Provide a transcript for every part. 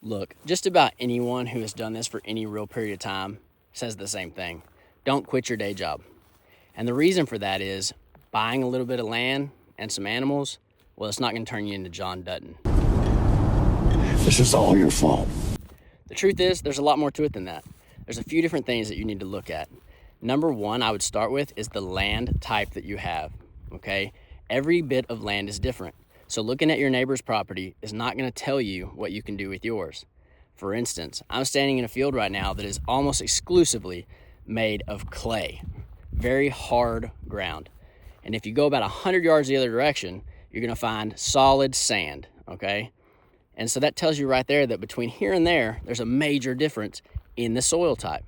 Look, just about anyone who has done this for any real period of time says the same thing. Don't quit your day job. And the reason for that is buying a little bit of land and some animals, well, it's not going to turn you into John Dutton. This is all your fault. The truth is, there's a lot more to it than that. There's a few different things that you need to look at. Number one, I would start with is the land type that you have, okay? Every bit of land is different. So looking at your neighbor's property is not going to tell you what you can do with yours. For instance, I'm standing in a field right now that is almost exclusively made of clay, very hard ground. And if you go about 100 yards the other direction, you're going to find solid sand, okay? And so that tells you right there that between here and there, there's a major difference in the soil type.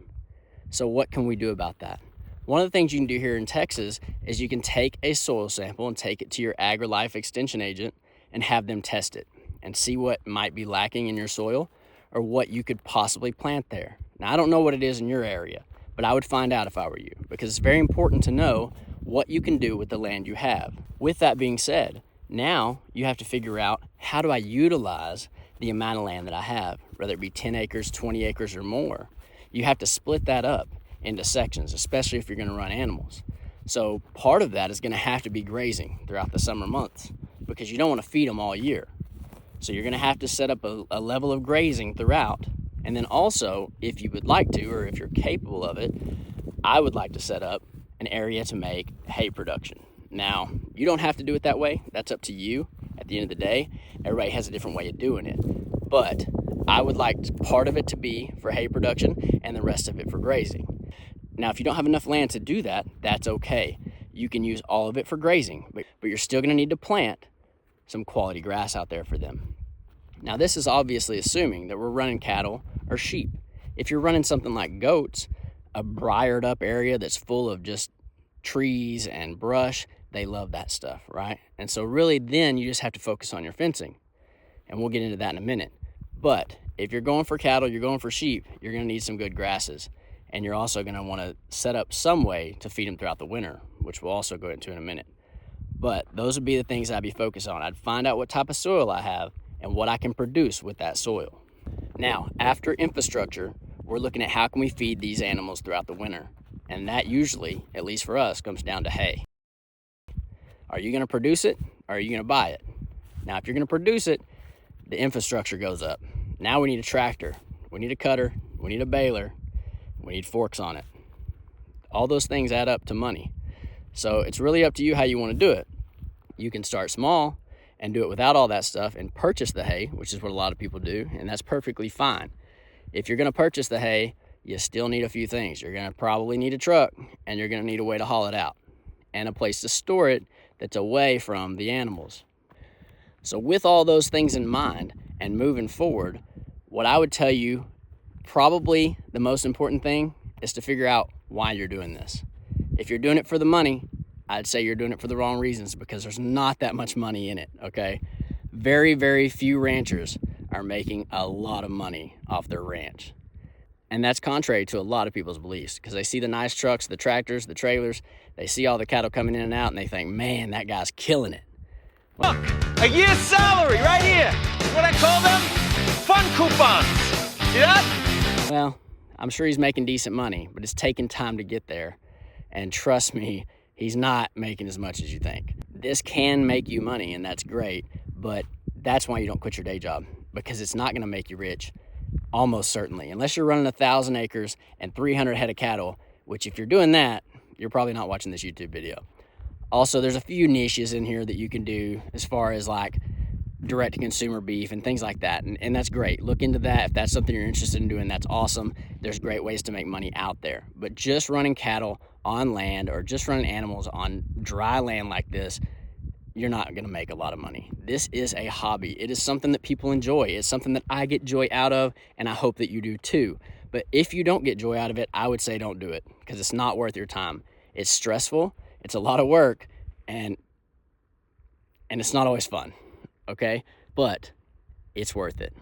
So what can we do about that? One of the things you can do here in Texas is you can take a soil sample and take it to your AgriLife extension agent and have them test it and see what might be lacking in your soil or what you could possibly plant there. Now, I don't know what it is in your area, but I would find out if I were you, because it's very important to know what you can do with the land you have. With that being said, now you have to figure out, how do I utilize the amount of land that I have, whether it be 10 acres, 20 acres or more. You have to split that up into sections, especially if you're going to run animals. So part of that is going to have to be grazing throughout the summer months, because you don't want to feed them all year. So you're going to have to set up a level of grazing throughout. And then also, if you would like to, or if you're capable of it, I would like to set up an area to make hay production. Now, you don't have to do it that way. That's up to you. At the end of the day, everybody has a different way of doing it. But I would like part of it to be for hay production and the rest of it for grazing. Now, if you don't have enough land to do that, that's okay. You can use all of it for grazing, but you're still going to need to plant some quality grass out there for them. Now, this is obviously assuming that we're running cattle or sheep. If you're running something like goats, a briered up area that's full of just trees and brush, they love that stuff, right? And so really then you just have to focus on your fencing. And we'll get into that in a minute. But if you're going for cattle, you're going for sheep, you're going to need some good grasses. And you're also going to want to set up some way to feed them throughout the winter, which we'll also go into in a minute. But those would be the things I'd be focused on. I'd find out what type of soil I have and what I can produce with that soil. Now, after infrastructure, we're looking at how can we feed these animals throughout the winter. And that usually, at least for us, comes down to hay. Are you going to produce it or are you going to buy it? Now, if you're going to produce it, the infrastructure goes up. Now we need a tractor, we need a cutter, we need a baler, we need forks on it. All those things add up to money. So it's really up to you how you want to do it. You can start small and do it without all that stuff and purchase the hay, which is what a lot of people do, and that's perfectly fine. If you're going to purchase the hay, you still need a few things. You're going to probably need a truck, and you're going to need a way to haul it out and a place to store it that's away from the animals. So with all those things in mind and moving forward, what I would tell you, probably the most important thing is to figure out why you're doing this. If you're doing it for the money, I'd say you're doing it for the wrong reasons, because there's not that much money in it, okay? Very, very few ranchers are making a lot of money off their ranch. And that's contrary to a lot of people's beliefs, because they see the nice trucks, the tractors, the trailers, they see all the cattle coming in and out, and they think, man, that guy's killing it. Look, a year's salary right here. What I call them? Fun coupons. See that? Well, I'm sure he's making decent money, but it's taking time to get there. And trust me, he's not making as much as you think. This can make you money, and that's great, but that's why you don't quit your day job, because it's not going to make you rich, almost certainly, unless you're running 1,000 acres and 300 head of cattle, which if you're doing that, you're probably not watching this YouTube video. Also, there's a few niches in here that you can do as far as like direct-to-consumer beef and things like that, and that's great. Look into that. If that's something you're interested in doing, that's awesome. There's great ways to make money out there. But just running cattle on land or just running animals on dry land like this, you're not going to make a lot of money. This is a hobby. It is something that people enjoy. It's something that I get joy out of, and I hope that you do too. But if you don't get joy out of it, I would say don't do it, because it's not worth your time. It's stressful, it's a lot of work, and it's not always fun, okay? But it's worth it.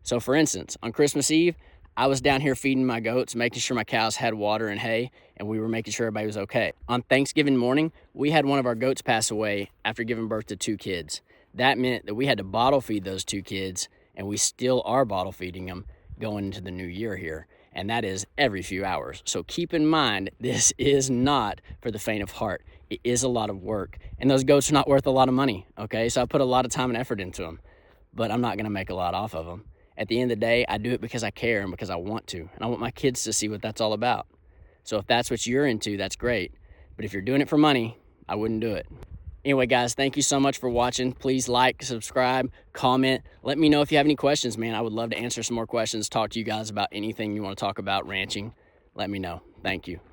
So for instance, on Christmas Eve, I was down here feeding my goats, making sure my cows had water and hay, and we were making sure everybody was okay. On Thanksgiving morning, we had one of our goats pass away after giving birth to 2 kids. That meant that we had to bottle feed those 2 kids, and we still are bottle feeding them going into the new year here. And that is every few hours. So keep in mind, this is not for the faint of heart. It is a lot of work, and those goats are not worth a lot of money, okay? So I put a lot of time and effort into them, but I'm not gonna make a lot off of them. At the end of the day, I do it because I care and because I want to, and I want my kids to see what that's all about. So if that's what you're into, that's great. But if you're doing it for money, I wouldn't do it. Anyway, guys, thank you so much for watching. Please like, subscribe, comment. Let me know if you have any questions, man. I would love to answer some more questions, talk to you guys about anything you want to talk about ranching. Let me know. Thank you.